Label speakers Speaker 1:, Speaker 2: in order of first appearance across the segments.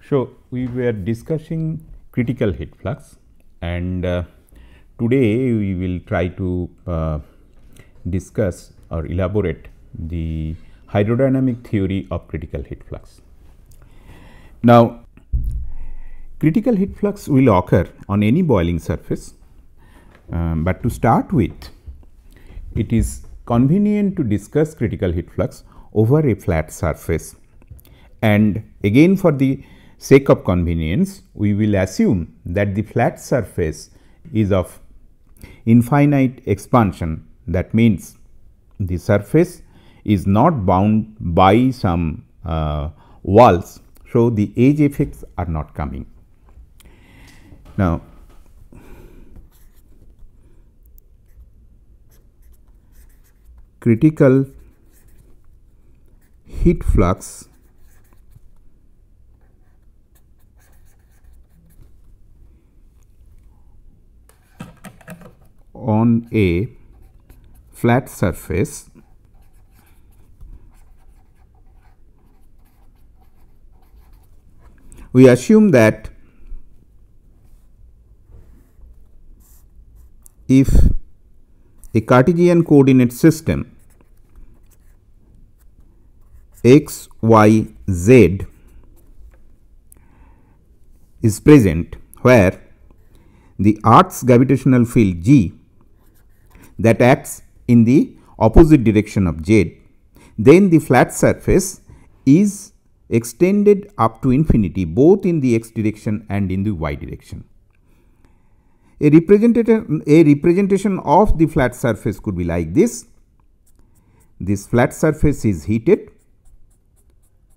Speaker 1: So, we were discussing critical heat flux, and today we will try to discuss or elaborate the hydrodynamic theory of critical heat flux. Now, critical heat flux will occur on any boiling surface, but to start with, it is convenient to discuss critical heat flux over a flat surface, and again for the sake of convenience, we will assume that the flat surface is of infinite expansion. That means, the surface is not bound by some walls. So, the edge effects are not coming. Now, critical heat flux on a flat surface we assume that if a Cartesian coordinate system x, y, z is present, where the Earth's gravitational field G that acts in the opposite direction of z, then the flat surface is extended up to infinity both in the x direction and in the y direction. A representation of the flat surface could be like this. This flat surface is heated,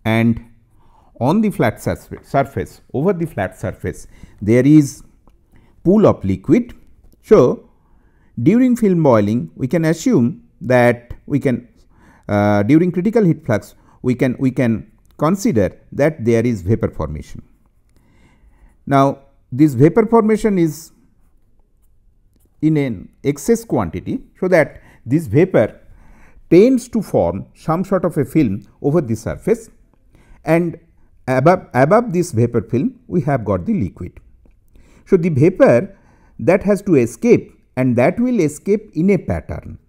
Speaker 1: and on the flat surface, over the flat surface, there is pool of liquid. So, during film boiling, we can assume that we can during critical heat flux we can consider that there is vapor formation. Now, this vapor formation is in an excess quantity, so that this vapor tends to form some sort of a film over the surface, and above this vapor film we have got the liquid. So, the vapor that has to escape, and that will escape in a pattern.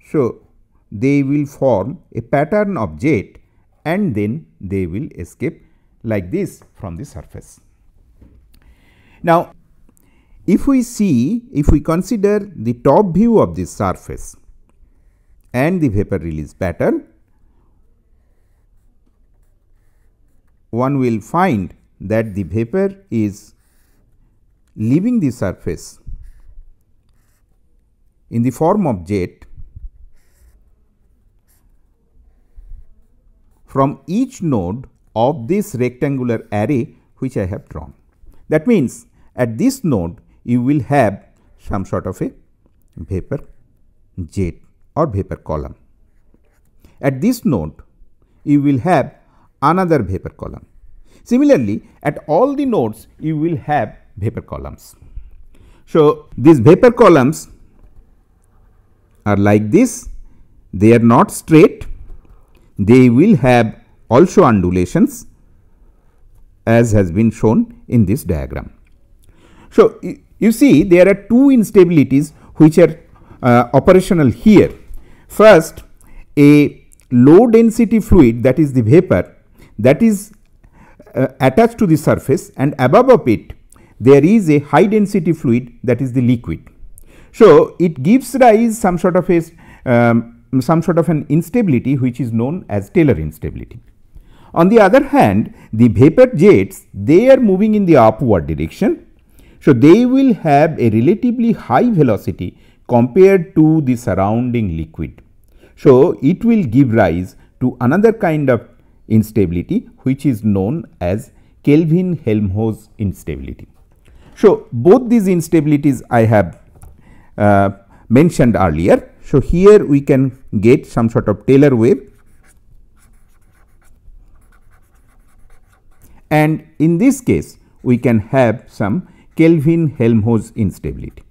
Speaker 1: So, they will form a pattern of jet, and then they will escape like this from the surface. Now, if we consider the top view of this surface and the vapor release pattern, one will find that the vapor is leaving the surface in the form of jet from each node of this rectangular array which I have drawn. That means, at this node you will have some sort of a vapor jet or vapor column. At this node you will have another vapor column. Similarly, at all the nodes you will have vapor columns. So, these vapor columns are like this. They are not straight, they will have also undulations, as has been shown in this diagram. So, you see there are two instabilities which are operational here. First, a low density fluid, that is the vapor, that is attached to the surface, and above of it there is a high density fluid, that is the liquid. So, it gives rise some sort of an instability which is known as Taylor instability. On the other hand, the vapor jets, they are moving in the upward direction. So, they will have a relatively high velocity compared to the surrounding liquid. So, it will give rise to another kind of instability which is known as Kelvin-Helmholtz instability. So, both these instabilities I have mentioned earlier. So, here we can get some sort of Taylor wave, and in this case we can have some Kelvin-Helmholtz instability.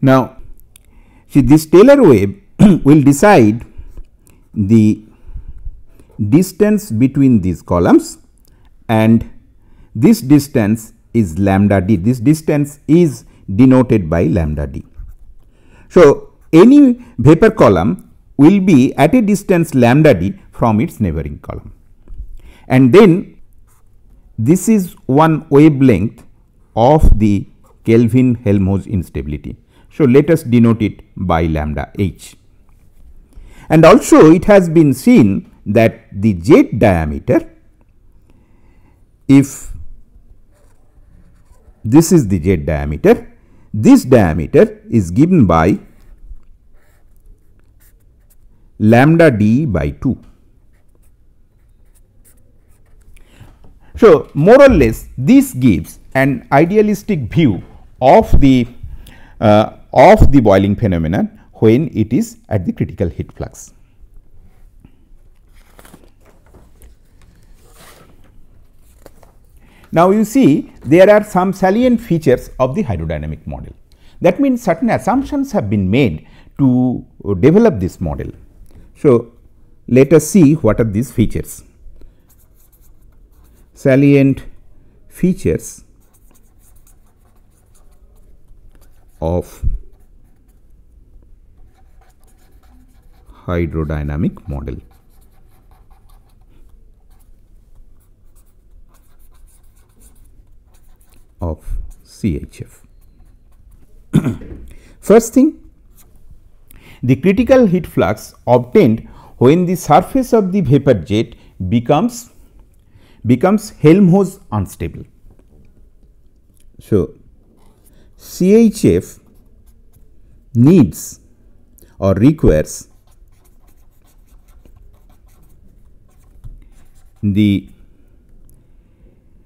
Speaker 1: Now, see, this Taylor wave will decide the distance between these columns, and this distance is lambda d. This distance is denoted by lambda d. So, any vapor column will be at a distance lambda d from its neighboring column, and then this is one wavelength of the Kelvin-Helmholtz instability. So, let us denote it by lambda h. And also it has been seen that the jet diameter, if this is the jet diameter, this diameter is given by lambda d by 2. So, more or less this gives an idealistic view of the boiling phenomenon when it is at the critical heat flux. Now, you see there are some salient features of the hydrodynamic model. That means, certain assumptions have been made to develop this model. So, let us see what are these features. Salient features of hydrodynamic model. Of CHF. First thing, the critical heat flux obtained when the surface of the vapor jet becomes Helmholtz unstable. So, CHF needs or requires the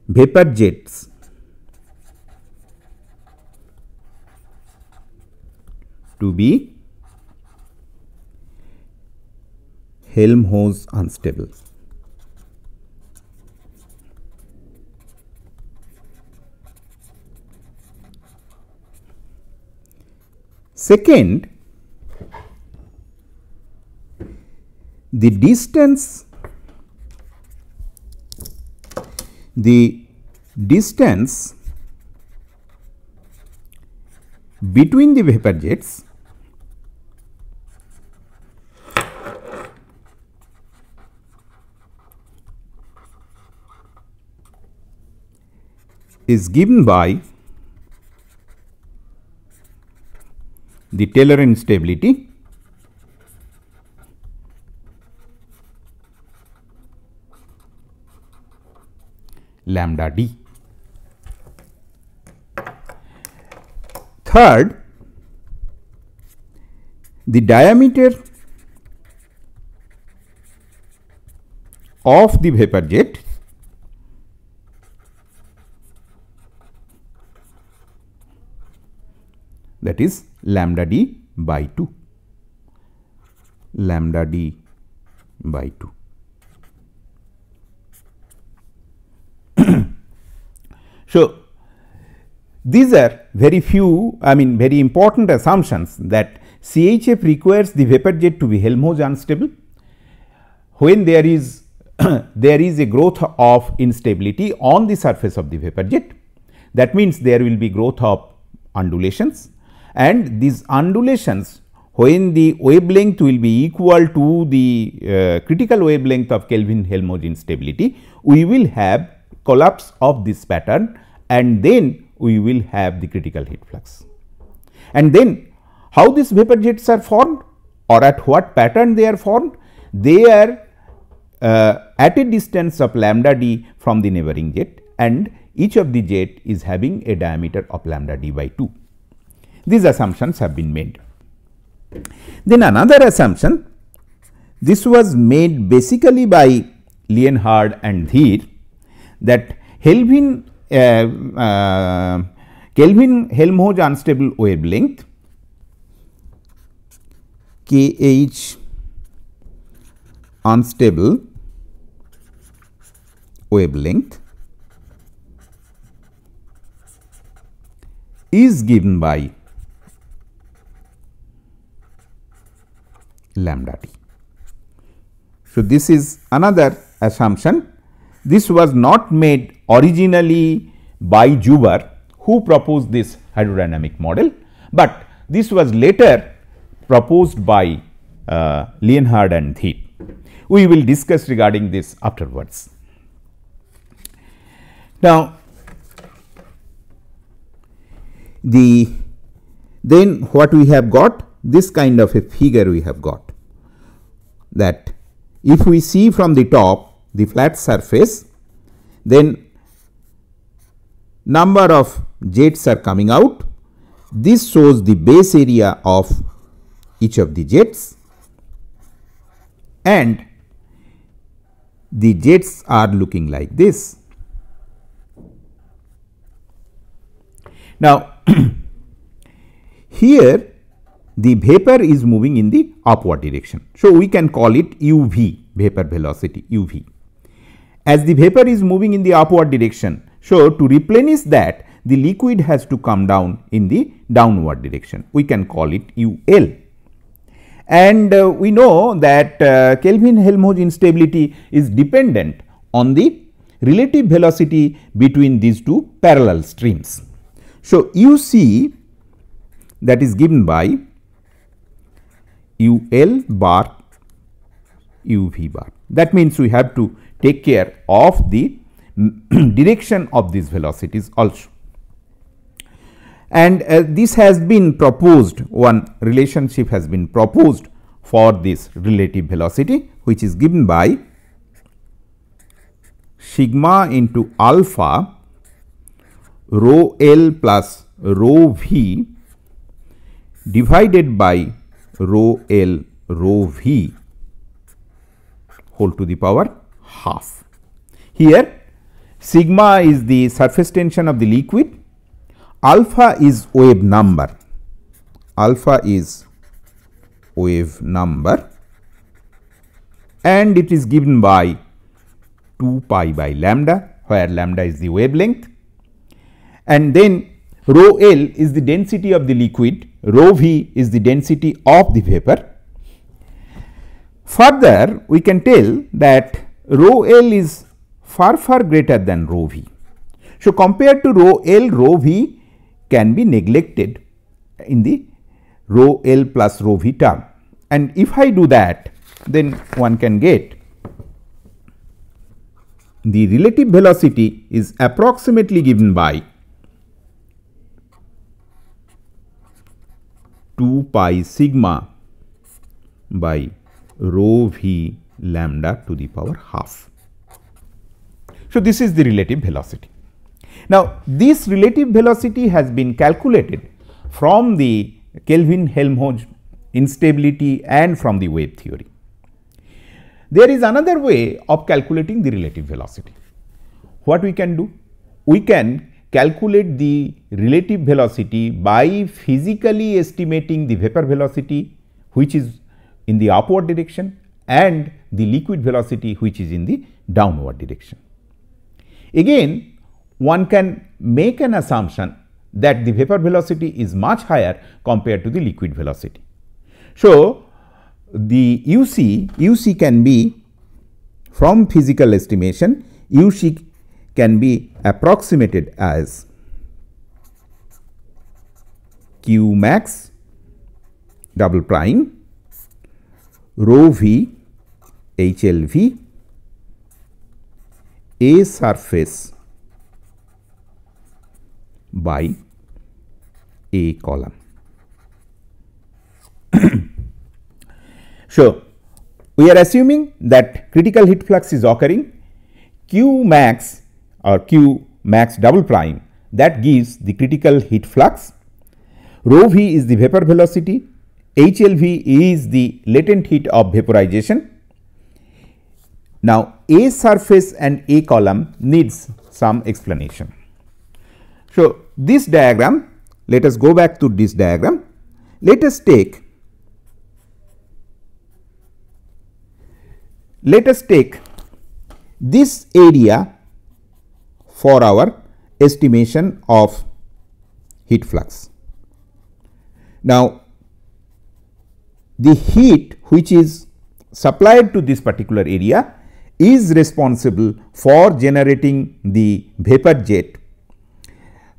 Speaker 1: vapor jets to be Helmholtz unstable. Second, the distance between the vapor jets is given by the Taylor instability lambda d. Third, the diameter of the vapor jet that is lambda d by 2, lambda d by 2. So, these are very few, very important assumptions that CHF requires the vapor jet to be Helmholtz unstable. When there is a growth of instability on the surface of the vapor jet, that means there will be growth of undulations, and these undulations, when the wavelength will be equal to the critical wavelength of Kelvin-Helmholtz instability, we will have collapse of this pattern, and then we will have the critical heat flux. And then how these vapor jets are formed, or at what pattern they are formed? They are at a distance of lambda d from the neighboring jet, and each of the jet is having a diameter of lambda d by 2. These assumptions have been made. Then another assumption, this was made basically by Lienhard and Dheer, that Kelvin-Helmholtz unstable wavelength KH unstable wavelength is given by lambda T. So, this is another assumption. This was not made originally by Zuber, who proposed this hydrodynamic model, but this was later proposed by Lienhard and Thiel. We will discuss regarding this afterwards. Now, then what we have got, this kind of a figure we have got, that if we see from the top the flat surface, then number of jets are coming out. This shows the base area of each of the jets, and the jets are looking like this. Now, here the vapor is moving in the upward direction. So, we can call it UV, vapor velocity UV. As the vapor is moving in the upward direction, so to replenish that, the liquid has to come down in the downward direction. We can call it UL. And we know that Kelvin-Helmholtz instability is dependent on the relative velocity between these two parallel streams. So, UC, that is given by UL bar UV bar. That means, we have to take care of the direction of these velocities also. And this has been proposed, one relationship has been proposed for this relative velocity, which is given by sigma into alpha rho L plus rho V divided by rho L rho V whole to the power half. Here sigma is the surface tension of the liquid, alpha is wave number, and it is given by 2 pi by lambda, where lambda is the wavelength, and then rho L is the density of the liquid, rho V is the density of the vapor. Further, we can tell that rho L is far greater than rho V. So, compared to rho L, rho V can be neglected in the rho L plus rho V term, and if I do that, then one can get the relative velocity is approximately given by 2 pi sigma by rho V lambda to the power half. So, this is the relative velocity. Now, this relative velocity has been calculated from the Kelvin-Helmholtz instability and from the wave theory. There is another way of calculating the relative velocity. What we can do? We can calculate the relative velocity by physically estimating the vapor velocity, which is in the upward direction, and the liquid velocity, which is in the downward direction. Again, one can make an assumption that the vapor velocity is much higher compared to the liquid velocity. So, the UC can be, from physical estimation, UC can be approximated as Q max double prime rho V HLV A surface by A column. So, we are assuming that critical heat flux is occurring, Q max or Q max double prime, that gives the critical heat flux, rho V is the vapor velocity, HLV is the latent heat of vaporization. Now, A surface and A column needs some explanation. So, this diagram, let us go back to this diagram. Let us take this area for our estimation of heat flux. Now, the heat which is supplied to this particular area is responsible for generating the vapor jet.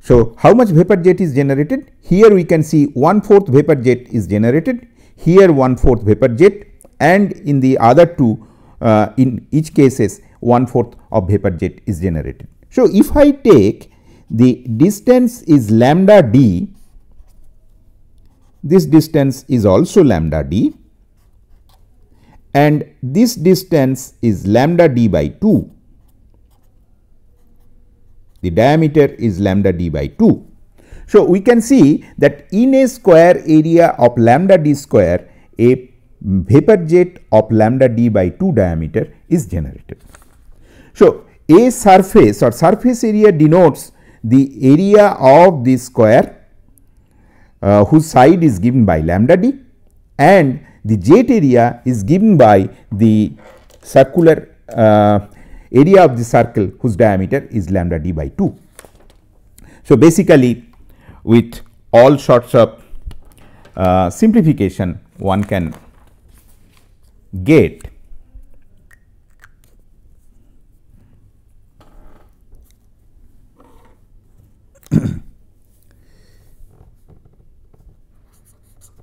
Speaker 1: So, how much vapor jet is generated? Here we can see 1/4 vapor jet is generated, here 1/4 vapor jet, and in the other two in each cases 1/4 of vapor jet is generated. So, if I take the distance is lambda d, this distance is also lambda d, and this distance is lambda d by 2. The diameter is lambda d by 2. So, we can see that in a square area of lambda d square, a vapor jet of lambda d by 2 diameter is generated. So, a surface or surface area denotes the area of the square whose side is given by lambda d, and the jet area is given by the circular area of the circle whose diameter is lambda d by 2. So, basically with all sorts of simplification one can get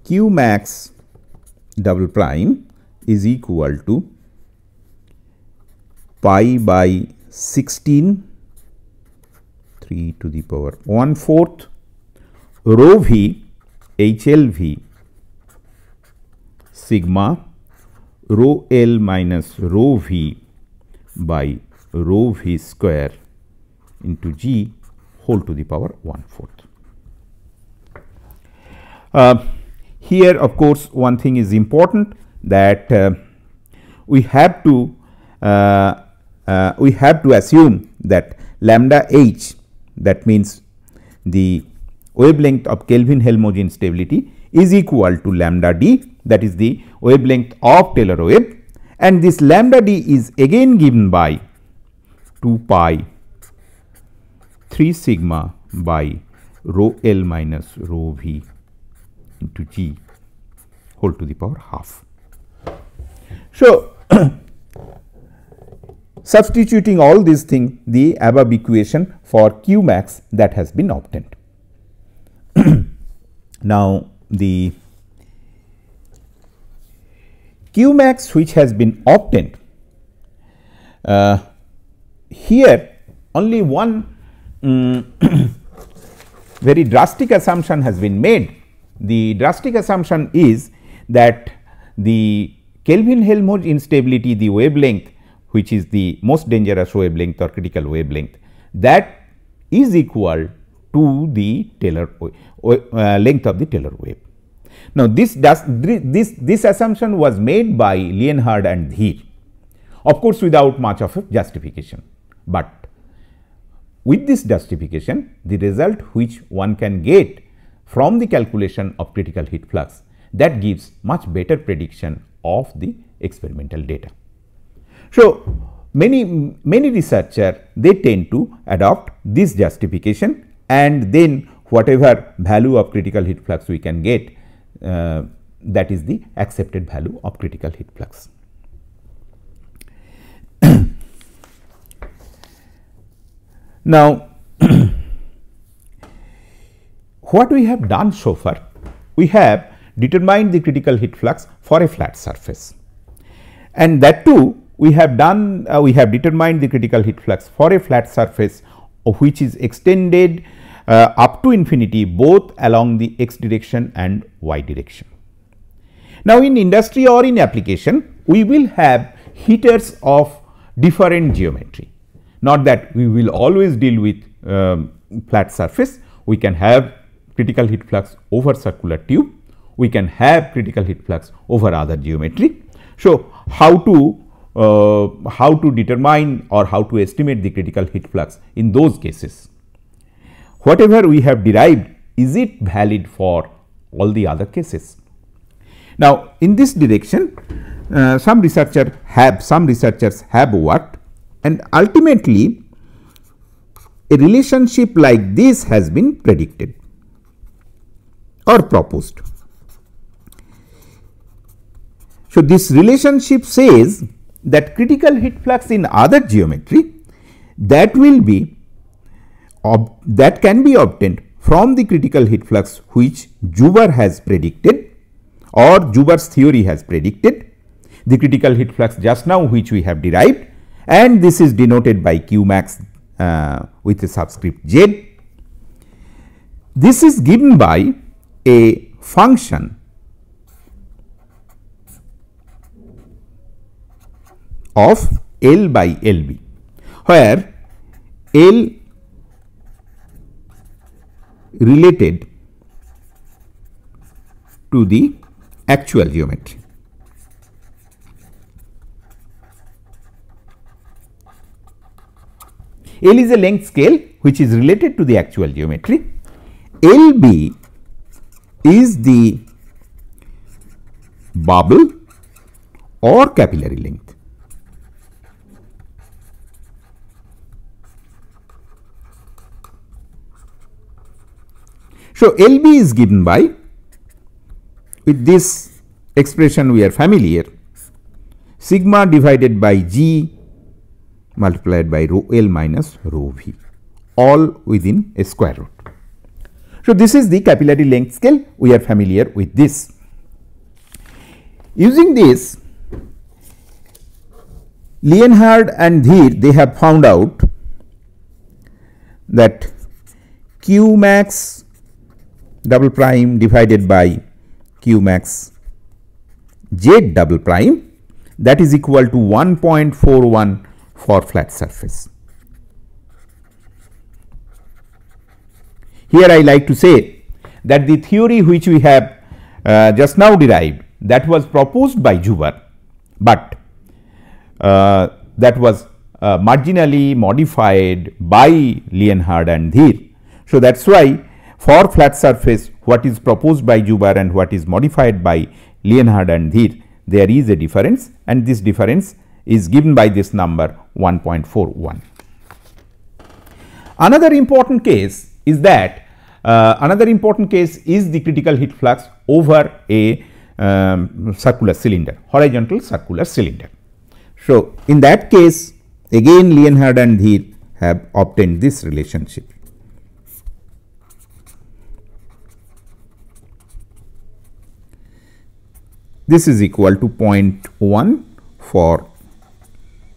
Speaker 1: Q max double prime is equal to pi by 16 3 to the power 1/4 rho v HLV sigma rho L minus rho v by rho v square into G whole to the power 1/4. Here of course, one thing is important that we have to assume that lambda h, that means the wavelength of Kelvin-Helmholtz instability, is equal to lambda d, that is the wavelength of Taylor wave, and this lambda d is again given by 2 pi 3 sigma by rho L minus rho v into G whole to the power half. So, substituting all these things, the above equation for Q max that has been obtained. Now, the Q max which has been obtained, here only one very drastic assumption has been made. The drastic assumption is that the Kelvin-Helmholtz instability, the wavelength which is the most dangerous wavelength or critical wavelength, that is equal to the Taylor length of the Taylor wave. Now, this assumption was made by Lienhard and Dheer, of course, without much of a justification, but with this justification, the result which one can get from the calculation of critical heat flux, that gives much better prediction of the experimental data. So, many researchers, they tend to adopt this justification, and then whatever value of critical heat flux we can get, that is the accepted value of critical heat flux. Now, what we have done so far, we have determined the critical heat flux for a flat surface, and that too we have done we have determined the critical heat flux for a flat surface which is extended up to infinity both along the x direction and y direction. Now, in industry or in application, we will have heaters of different geometry, not that we will always deal with flat surface. We can have critical heat flux over circular tube, we can have critical heat flux over other geometry. So, how to determine or how to estimate the critical heat flux in those cases? Whatever we have derived, is it valid for all the other cases? Now, in this direction, some researchers have worked, and ultimately a relationship like this has been predicted or proposed. So, this relationship says that critical heat flux in other geometry that will be that can be obtained from the critical heat flux which Joubert has predicted or Joubert's theory has predicted, the critical heat flux just now which we have derived, and this is denoted by Q max with a subscript z. This is given by a function of L by LB, where L related to the actual geometry. L is a length scale which is related to the actual geometry. LB is the bubble or capillary length. So, LB is given by, with this expression we are familiar, sigma divided by G multiplied by rho L minus rho V, all within a square root. So, this is the capillary length scale, we are familiar with this. Using this, Lienhard and Dheer, they have found out that Q max double prime divided by Q max Z double prime, that is equal to 1.41 for flat surface. Here I like to say that the theory which we have just now derived, that was proposed by Joubert, but that was marginally modified by Lienhard and Dheer. So, that is why for flat surface what is proposed by Joubert and what is modified by Lienhard and Dheer, there is a difference, and this difference is given by this number 1.41. Another important case is that the critical heat flux over a circular cylinder, horizontal circular cylinder. So, in that case again Lienhard and Dheer have obtained this relationship. This is equal to 0.1 for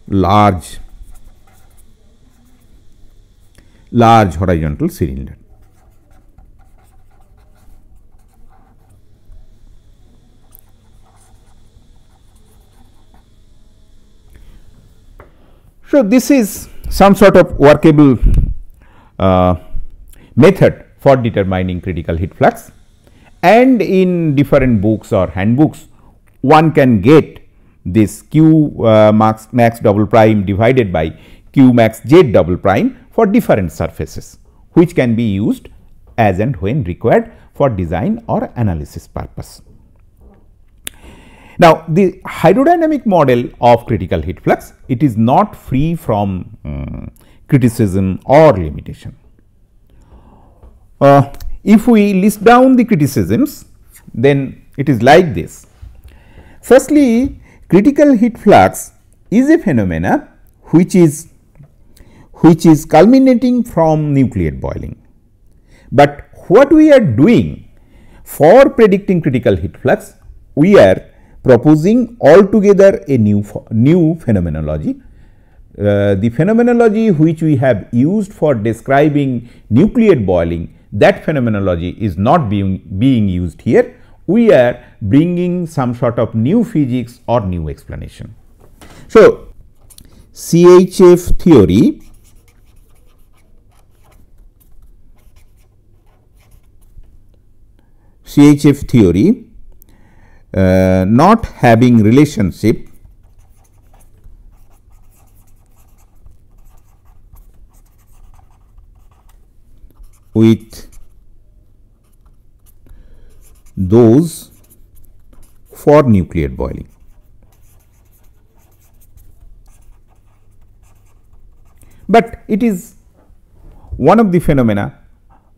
Speaker 1: large horizontal cylinder. So, this is some sort of workable method for determining critical heat flux, and in different books or handbooks one can get this Q max double prime divided by Q max Z double prime for different surfaces, which can be used as and when required for design or analysis purpose. Now, the hydrodynamic model of critical heat flux, it is not free from criticism or limitation. If we list down the criticisms, then it is like this. Firstly, critical heat flux is a phenomena which is culminating from nucleate boiling, but what we are doing for predicting critical heat flux, we are proposing altogether a new phenomenology. The phenomenology which we have used for describing nucleate boiling, that phenomenology is not being used here. We are bringing some sort of new physics or new explanation. So, CHF theory not having relationship with those for nucleate boiling. But it is one of the phenomena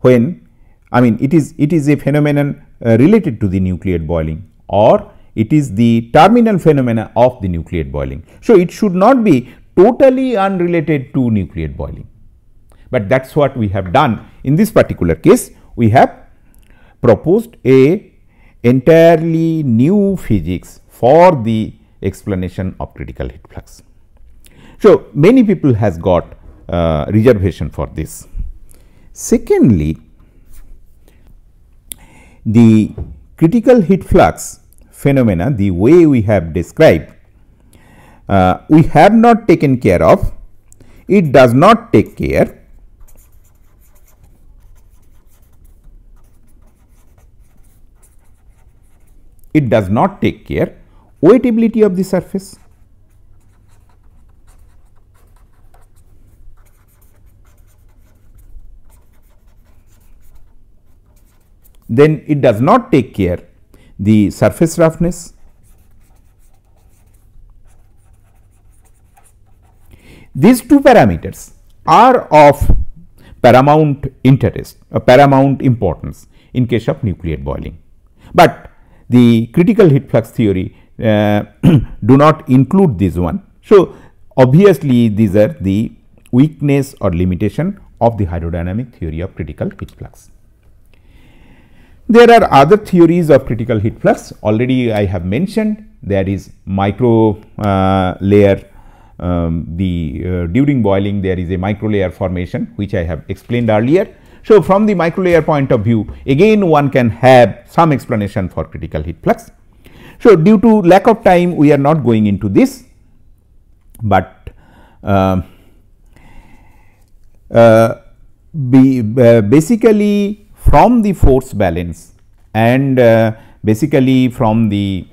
Speaker 1: when, I mean, it is a phenomenon related to the nucleate boiling, or it is the terminal phenomena of the nucleate boiling. So, it should not be totally unrelated to nucleate boiling, but that is what we have done in this particular case. We have proposed a entirely new physics for the explanation of critical heat flux. So, many people has got reservation for this. Secondly, the critical heat flux phenomena, the way we have described, we have not taken care of. It does not take care wettability of the surface. Then it does not take care the surface roughness. These two parameters are of paramount interest or paramount importance in case of nucleate boiling, but the critical heat flux theory do not include this one. So, obviously, these are the weakness or limitation of the hydrodynamic theory of critical heat flux. There are other theories of critical heat flux. Already I have mentioned there is micro layer, during boiling there is a micro layer formation which I have explained earlier. So, from the micro layer point of view, again one can have some explanation for critical heat flux. So, due to lack of time we are not going into this, but basically from the force balance and basically from the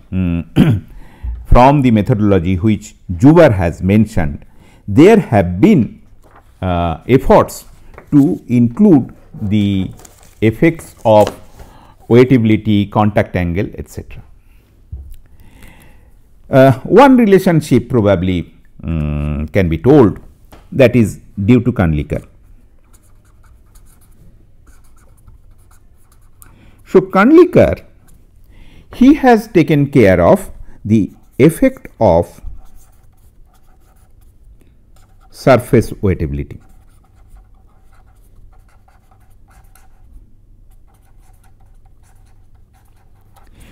Speaker 1: from the methodology which Juber has mentioned, there have been efforts to include the effects of wettability, contact angle, etc. One relationship probably can be told, that is due to Kundlikar. So, Kundlikar, he has taken care of the effect of surface wettability.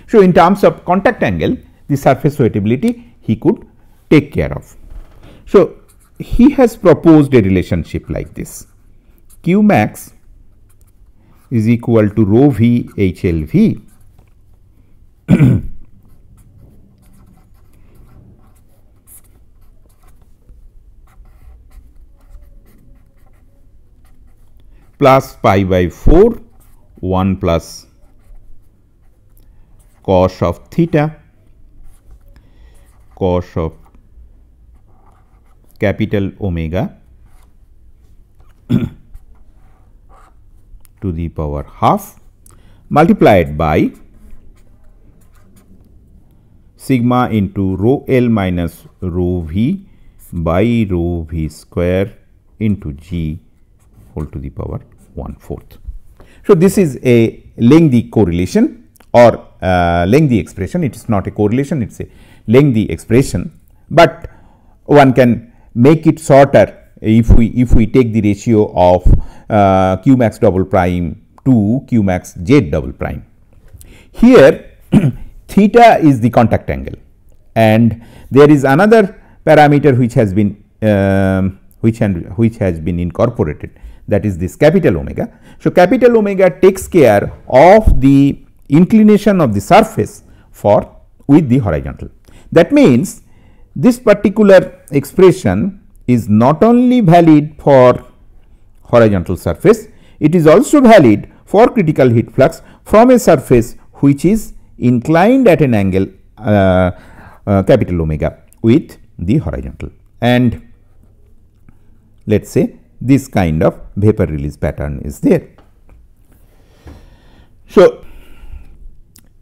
Speaker 1: So, in terms of contact angle, the surface wettability he could take care of. So, he has proposed a relationship like this: Q max is equal to rho v H L v plus pi by 4 1 plus cos of theta cos of capital omega to the power half multiplied by sigma into rho L minus rho v by rho v square into g whole to the power 1/4. So, this is a lengthy correlation or lengthy expression. It is not a correlation, it is a lengthy expression, but one can make it shorter if we take the ratio of q max double prime to q max z double prime. Here theta is the contact angle, and there is another parameter which has been incorporated, that is this capital omega. So, capital omega takes care of the inclination of the surface with the horizontal. That means, this particular expression is not only valid for horizontal surface, it is also valid for critical heat flux from a surface which is inclined at an angle capital omega with the horizontal, and let us say this kind of vapor release pattern is there. So,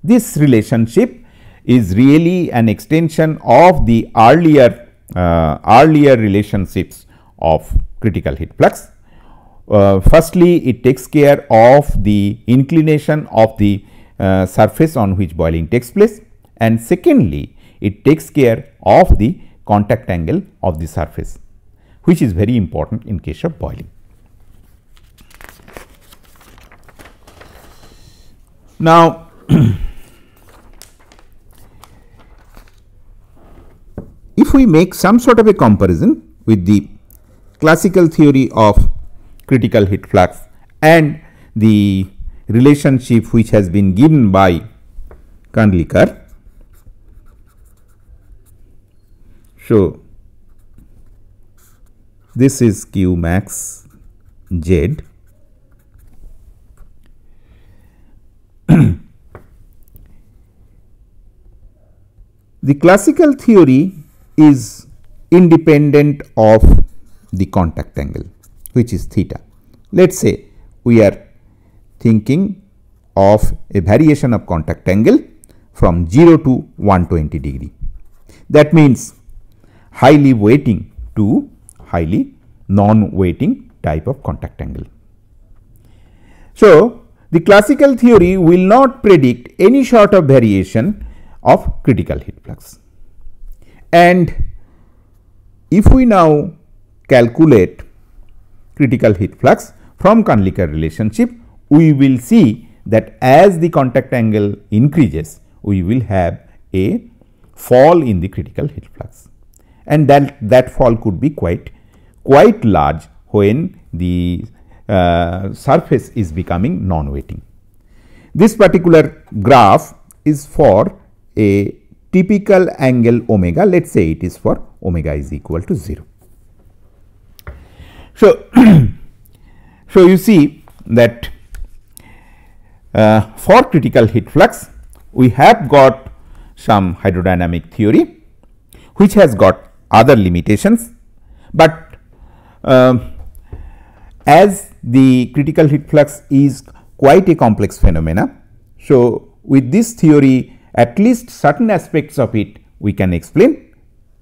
Speaker 1: this relationship is really an extension of the earlier relationships of critical heat flux. Firstly, it takes care of the inclination of the surface on which boiling takes place, and secondly it takes care of the contact angle of the surface, which is very important in case of boiling. Now, if we make some sort of a comparison with the classical theory of critical heat flux and the relationship which has been given by Kundlikar. So, this is Q max Z. The classical theory is independent of the contact angle, which is theta. Let us say we are thinking of a variation of contact angle from 0 to 120 degree. That means highly weighting to highly non-weighting type of contact angle. So, the classical theory will not predict any sort of variation of critical heat flux. And if we now calculate critical heat flux from Kundlikar relationship, we will see that as the contact angle increases, we will have a fall in the critical heat flux, and that fall could be quite large when the surface is becoming non-weighting. This particular graph is for a typical angle omega. Let us say it is for omega is equal to 0. So, so you see that for critical heat flux we have got some hydrodynamic theory which has got other limitations, but as the critical heat flux is quite a complex phenomena. So, with this theory at least certain aspects of it we can explain,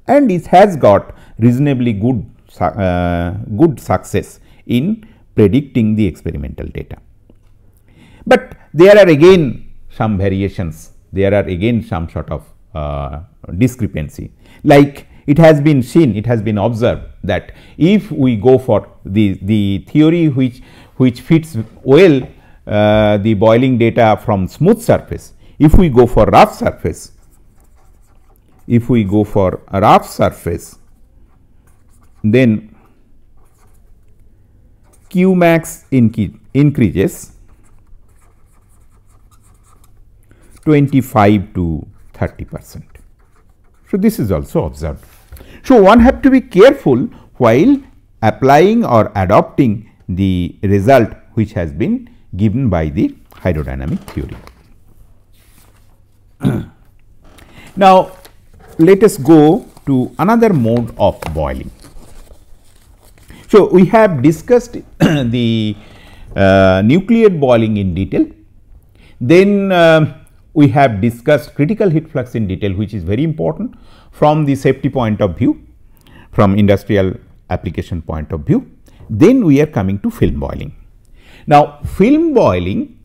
Speaker 1: and it has got reasonably good success in predicting the experimental data. But there are again some variations, there are again some sort of discrepancy, like it has been seen, it has been observed that if we go for the theory which fits well the boiling data from smooth surface, if we go for rough surface, then Q max increases 25 to 30%. So, this is also observed. So, one have to be careful while applying or adopting the result which has been given by the hydrodynamic theory. Now, let us go to another mode of boiling. So, we have discussed the nucleate boiling in detail, then we have discussed critical heat flux in detail, which is very important from the safety point of view, from industrial application point of view. Then we are coming to film boiling. Now, film boiling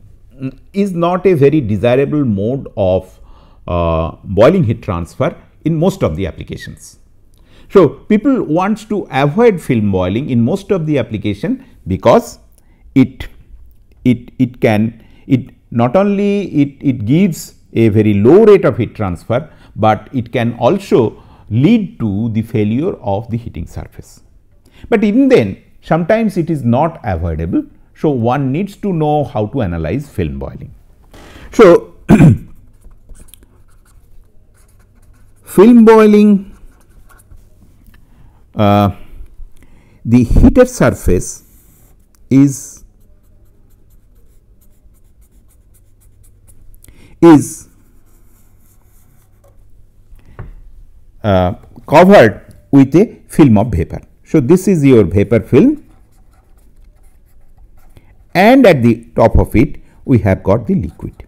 Speaker 1: is not a very desirable mode of boiling heat transfer in most of the applications. So, people wants to avoid film boiling in most of the application because it not only it gives a very low rate of heat transfer, but it can also lead to the failure of the heating surface. But even then sometimes it is not avoidable. So, one needs to know how to analyze film boiling. So, film boiling, the heated surface is covered with a film of vapor. So, this is your vapor film, and at the top of it we have got the liquid.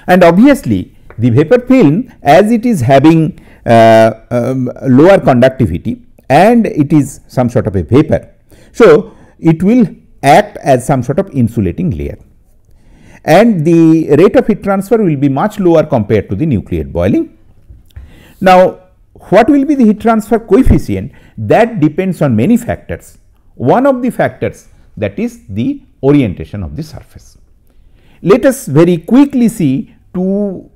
Speaker 1: And obviously, the vapor film, as it is having lower conductivity and it is some sort of a vapor, so it will act as some sort of insulating layer. and the rate of heat transfer will be much lower compared to the nucleate boiling. Now, what will be the heat transfer coefficient? That depends on many factors. One of the factors, that is the orientation of the surface. Let us very quickly see two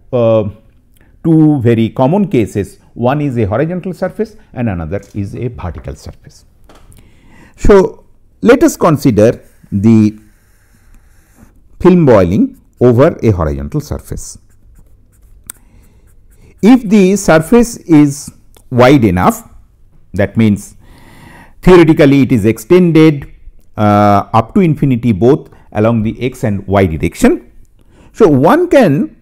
Speaker 1: very common cases. One is a horizontal surface and another is a vertical surface. So, let us consider the film boiling over a horizontal surface. If the surface is wide enough, that means theoretically it is extended up to infinity both along the x and y direction. So, one can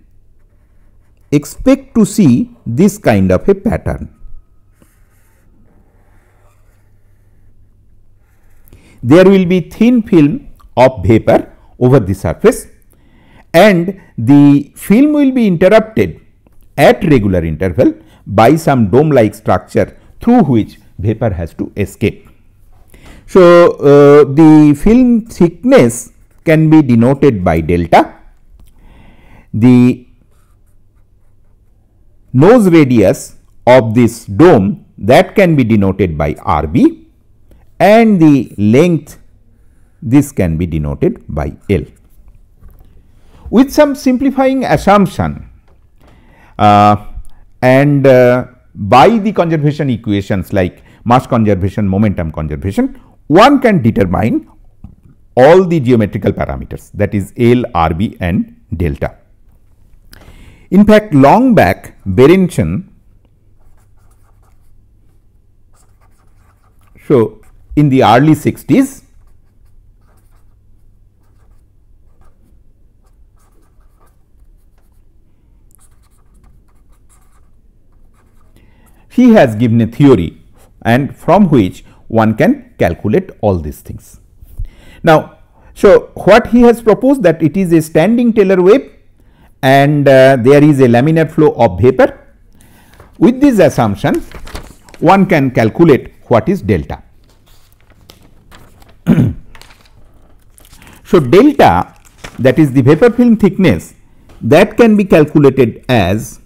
Speaker 1: expect to see this kind of a pattern. There will be thin film of vapor over the surface and the film will be interrupted at regular interval by some dome like structure through which vapor has to escape. So, the film thickness can be denoted by delta, the nose radius of this dome that can be denoted by RB, and the length, this can be denoted by L. With some simplifying assumption and by the conservation equations like mass conservation, momentum conservation, one can determine all the geometrical parameters, that is L, RB and delta. In fact, long back Berenson, so in the early 60s, he has given a theory and from which one can calculate all these things. Now, so what he has proposed, that it is a standing Taylor wave and there is a laminar flow of vapor. With this assumption, one can calculate what is delta. So, delta, that is the vapor film thickness, that can be calculated as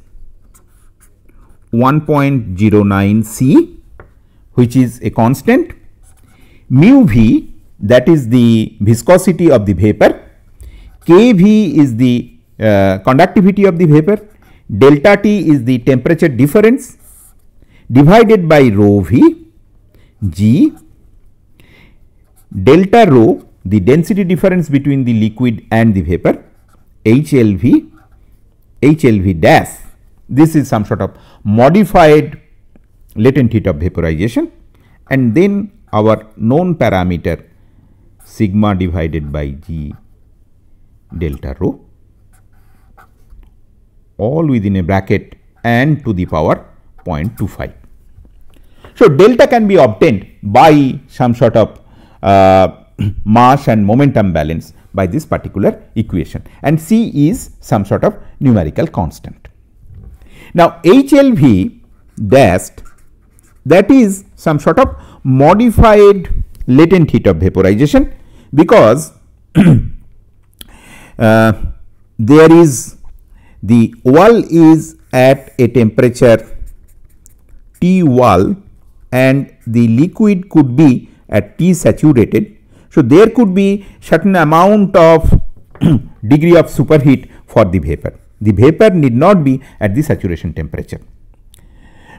Speaker 1: 1.09 C, which is a constant, mu v, that is the viscosity of the vapor, K v is the conductivity of the vapor, delta T is the temperature difference, divided by rho v, G, delta rho, the density difference between the liquid and the vapor, HLV, HLV dash, this is some sort of modified latent heat of vaporization, and then our known parameter sigma divided by G delta rho, all within a bracket and to the power 0.25. So, delta can be obtained by some sort of mass and momentum balance by this particular equation, and C is some sort of numerical constant. Now, HLV dash, that is some sort of modified latent heat of vaporization, because there is the wall is at a temperature T wall and the liquid could be at T saturated. So, there could be certain amount of degree of superheat for the vapor. The vapor need not be at the saturation temperature.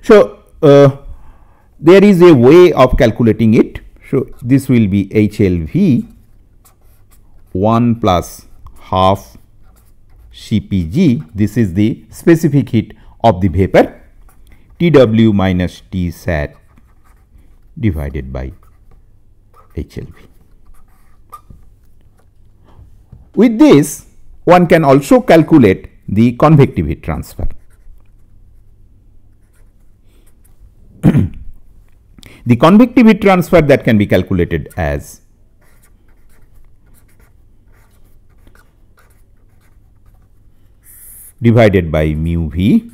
Speaker 1: So, there is a way of calculating it. So, this will be HLV 1 plus half CPG, this is the specific heat of the vapor, TW minus T sat divided by HLV. With this, one can also calculate the convective heat transfer. The convective heat transfer, that can be calculated as divided by mu v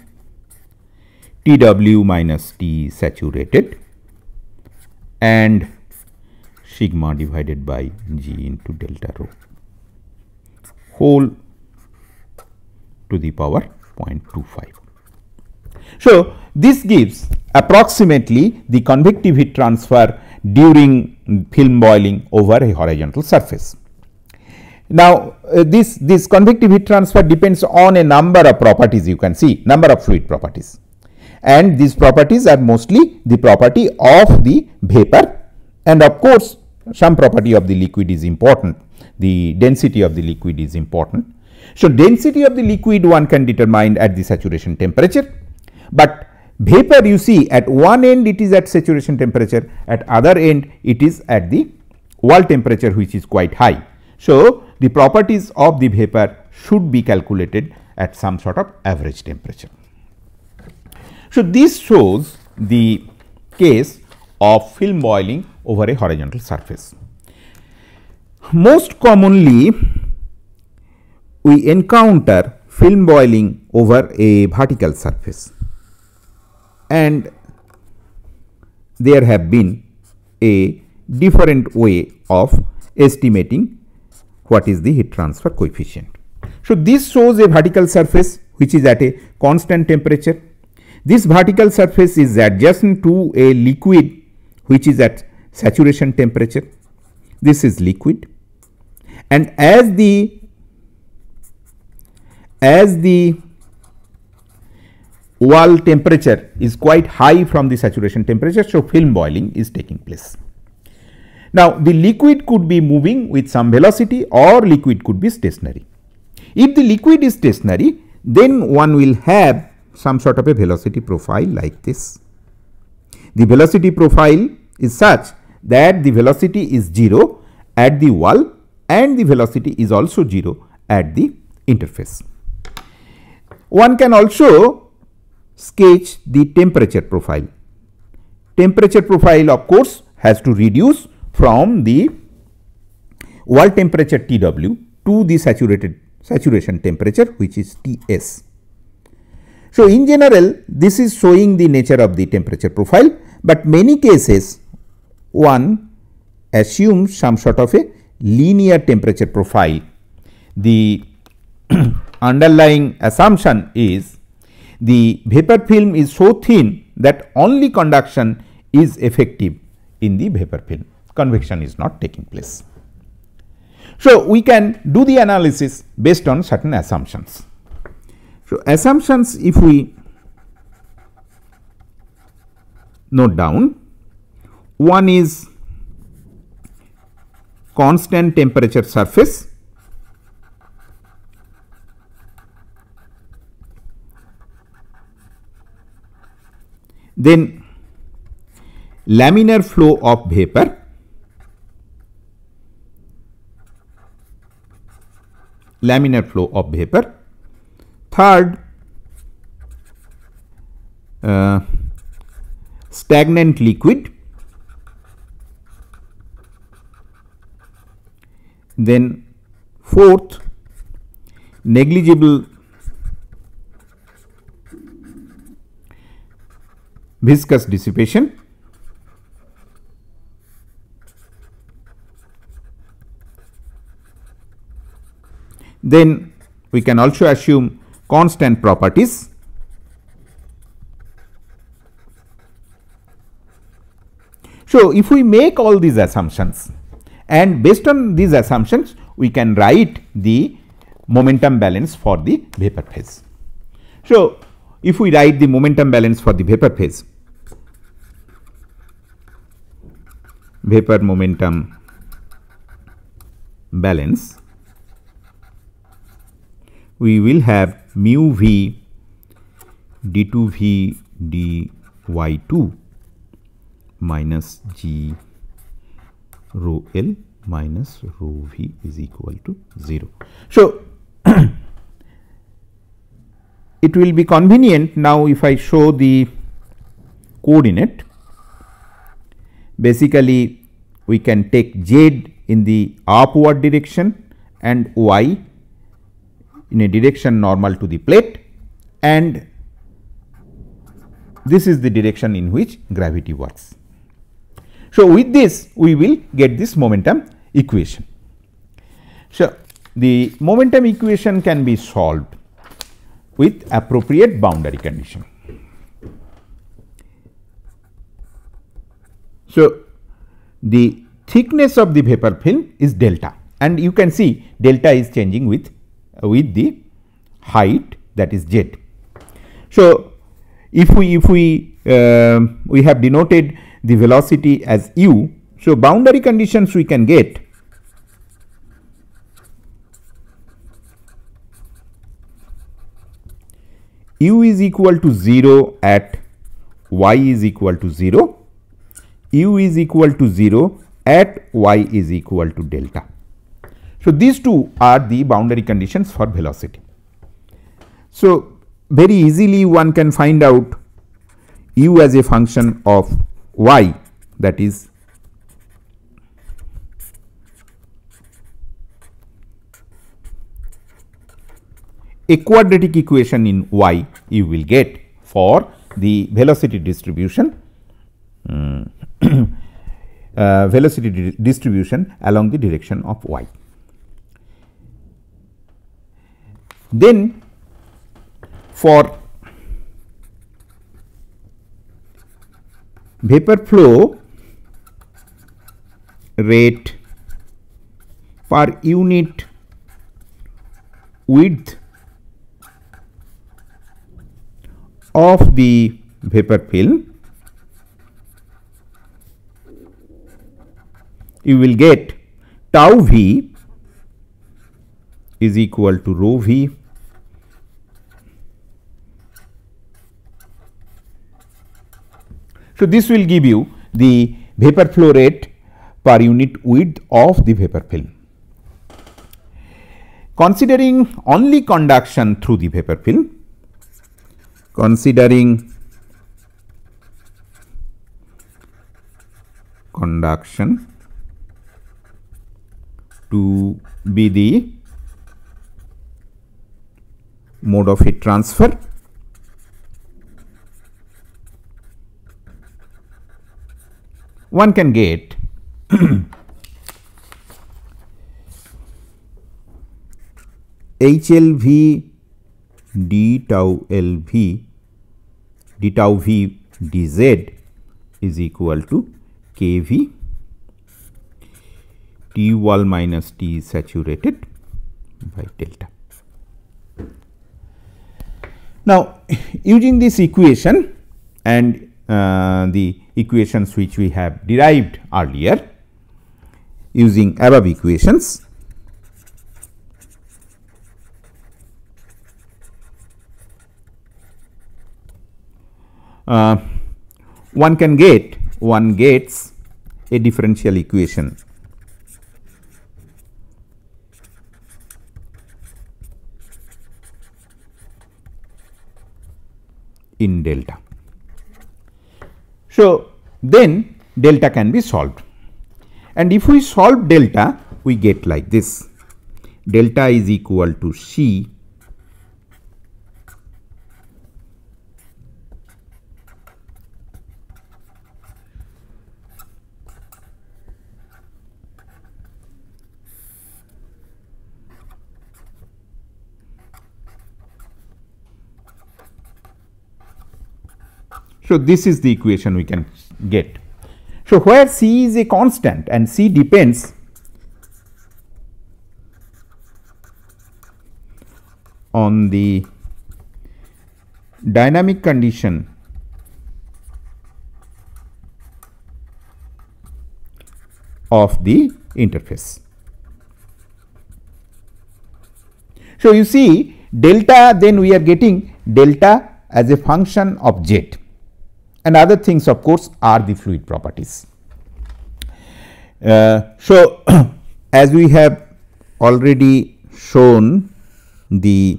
Speaker 1: TW minus T saturated and sigma divided by G into delta rho, whole to the power 0.25. So, this gives approximately the convective heat transfer during film boiling over a horizontal surface. Now, this convective heat transfer depends on a number of properties, you can see number of fluid properties, and these properties are mostly the property of the vapor, and of course, some property of the liquid is important, the density of the liquid is important. So, density of the liquid one can determine at the saturation temperature, but vapor you see at one end it is at saturation temperature, at other end it is at the wall temperature, which is quite high. So, the properties of the vapor should be calculated at some sort of average temperature. So, this shows the case of film boiling over a horizontal surface. Most commonly we encounter film boiling over a vertical surface, and there have been a different way of estimating what is the heat transfer coefficient. So, this shows a vertical surface which is at a constant temperature. This vertical surface is adjacent to a liquid which is at saturation temperature. This is liquid, and as the wall temperature is quite high from the saturation temperature, so film boiling is taking place. Now, the liquid could be moving with some velocity or liquid could be stationary. If the liquid is stationary, then one will have some sort of a velocity profile like this. The velocity profile is such that the velocity is 0 at the wall and the velocity is also 0 at the interface. One can also sketch the temperature profile. Temperature profile of course has to reduce from the wall temperature Tw to the saturation temperature, which is Ts. So, in general this is showing the nature of the temperature profile, but many cases one assumes some sort of a linear temperature profile. The underlying assumption is the vapor film is so thin that only conduction is effective in the vapor film, convection is not taking place. So, we can do the analysis based on certain assumptions. So, assumptions if we note down, one is constant temperature surface, then laminar flow of vapor, third stagnant liquid, then fourth negligible viscous dissipation, then we can also assume constant properties. So, if we make all these assumptions and based on these assumptions we can write the momentum balance for the vapor phase. So, if we write the momentum balance for the vapor phase, vapor momentum balance, we will have mu v d2v dy2 minus g rho L minus rho v is equal to 0. So, it will be convenient now if I show the coordinate. Basically, we can take z in the upward direction and y in a direction normal to the plate, and this is the direction in which gravity works. So, with this we will get this momentum equation. So, the momentum equation can be solved. with appropriate boundary condition. So, the thickness of the vapor film is delta, and you can see delta is changing with the height, that is z. So, if we have denoted the velocity as u, so boundary conditions we can get u is equal to 0 at y is equal to 0, u is equal to 0 at y is equal to delta. So, these two are the boundary conditions for velocity. So, very easily one can find out u as a function of y, that is a quadratic equation in y you will get for the velocity distribution along the direction of y. Then for vapor flow rate per unit width of the vapor film, you will get tau v is equal to rho v So, this will give you the vapor flow rate per unit width of the vapor film. Considering only conduction through the vapor film, considering conduction to be the mode of heat transfer, one can get HLV d tau LV d tau V dz is equal to kV T wall minus T saturated by delta. Now, using this equation and the equations which we have derived earlier, using above equations, one gets a differential equation in delta. So, then delta can be solved, and if we solve delta, we get like this: delta is equal to C So, this is the equation we can get. So, where C is a constant and C depends on the dynamic condition of the interface. So, you see delta, then we are getting delta as a function of Z, and other things of course are the fluid properties. So, as we have already shown the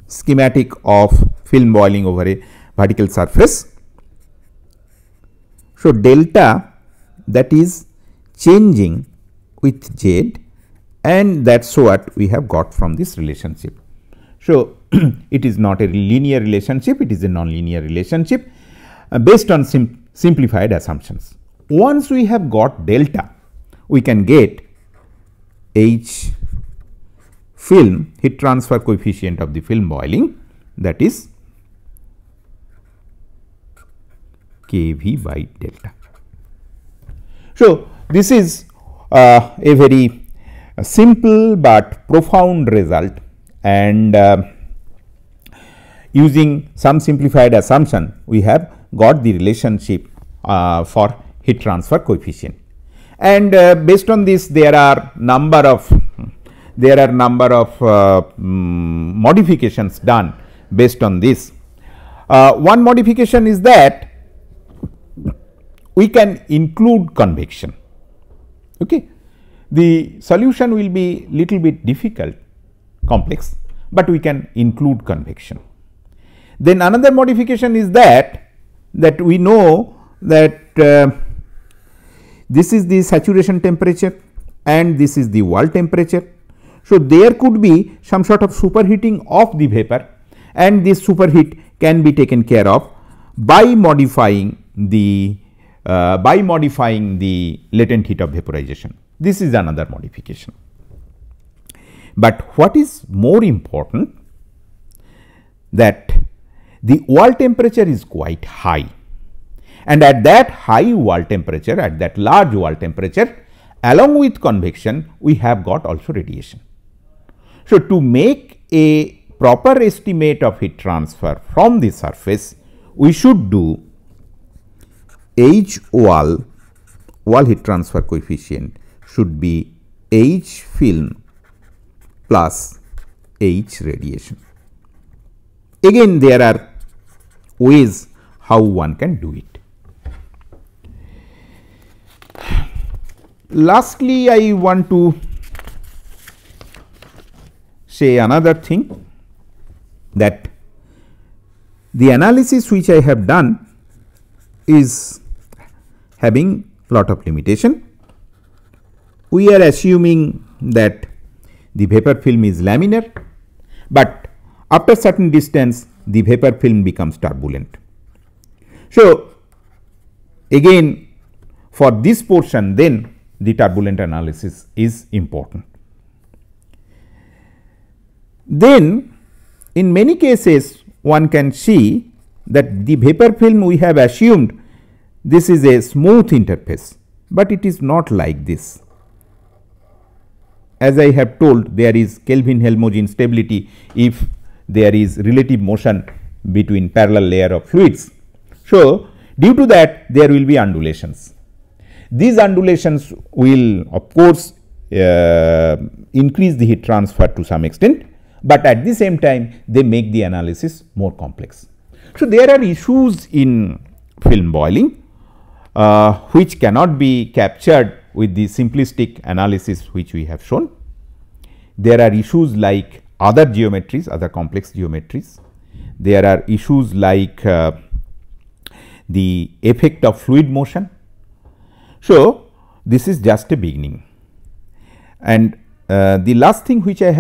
Speaker 1: schematic of film boiling over a vertical surface. So, delta, that is changing with Z, and that is what we have got from this relationship. So, it is not a linear relationship, it is a non-linear relationship based on simplified assumptions. Once we have got delta, we can get H film heat transfer coefficient of the film boiling, that is kV by delta. So, this is a very simple but profound result, and using some simplified assumption we have got the relationship for heat transfer coefficient. And based on this there are number of modifications done based on this. One modification is that we can include convection. Okay. The solution will be little bit difficult, complex, but we can include convection. Then another modification is that we know that this is the saturation temperature and this is the wall temperature. So, there could be some sort of superheating of the vapor, and this superheat can be taken care of by modifying the latent heat of vaporization. This is another modification. But what is more important, that the wall temperature is quite high, and at that high wall temperature, at that large wall temperature, along with convection we have got also radiation. So, to make a proper estimate of heat transfer from the surface, we should do H wall heat transfer coefficient should be H film plus H radiation. Again, there are ways how one can do it. Lastly, I want to say another thing, that the analysis which I have done is having lot of limitation. We are assuming that the vapor film is laminar, but after certain distance the vapor film becomes turbulent. So, again for this portion then the turbulent analysis is important. Then in many cases one can see that the vapor film we have assumed this is a smooth interface, but it is not like this. As I have told, there is Kelvin-Helmholtz instability if there is relative motion between parallel layer of fluids. So, due to that there will be undulations. These undulations will of course increase the heat transfer to some extent, but at the same time they make the analysis more complex. So, there are issues in film boiling which cannot be captured with the simplistic analysis which we have shown. There are issues like other geometries, other complex geometries. There are issues like the effect of fluid motion. So, this is just a beginning. And the last thing which I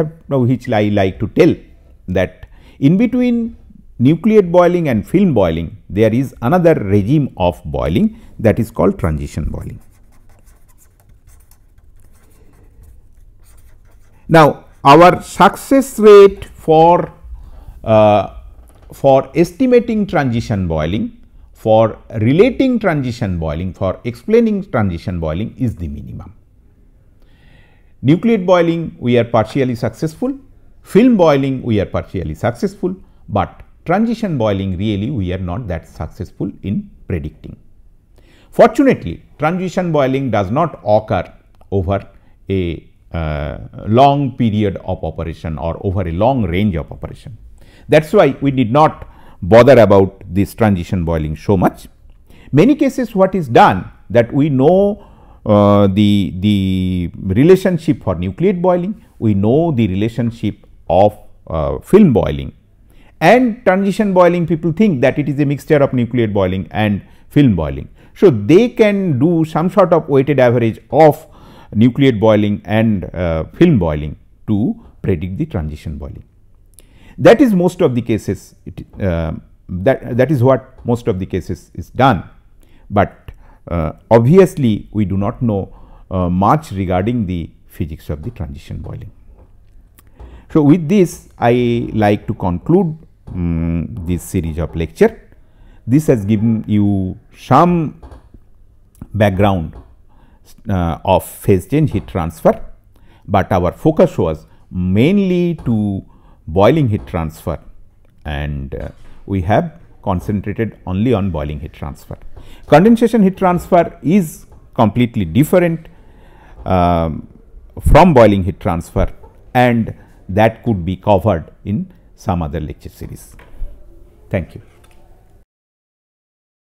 Speaker 1: like to tell, that in between nucleate boiling and film boiling there is another regime of boiling, that is called transition boiling. Now, our success rate for estimating transition boiling, for relating transition boiling, for explaining transition boiling is the minimum. Nucleate boiling we are partially successful, film boiling we are partially successful, but transition boiling really we are not that successful in predicting. Fortunately, transition boiling does not occur over a long period of operation or over a long range of operation. That is why we did not bother about this transition boiling so much. Many cases what is done, that we know the relationship for nucleate boiling, we know the relationship of film boiling, and transition boiling people think that it is a mixture of nucleate boiling and film boiling. So, they can do some sort of weighted average of nucleate boiling and film boiling to predict the transition boiling. That is most of the cases, that is what most of the cases is done, but obviously we do not know much regarding the physics of the transition boiling. So, with this I like to conclude this series of lecture. This has given you some background of phase change heat transfer, but our focus was mainly to boiling heat transfer, and we have concentrated only on boiling heat transfer. Condensation heat transfer is completely different from boiling heat transfer, and that could be covered in some other lecture series. Thank you.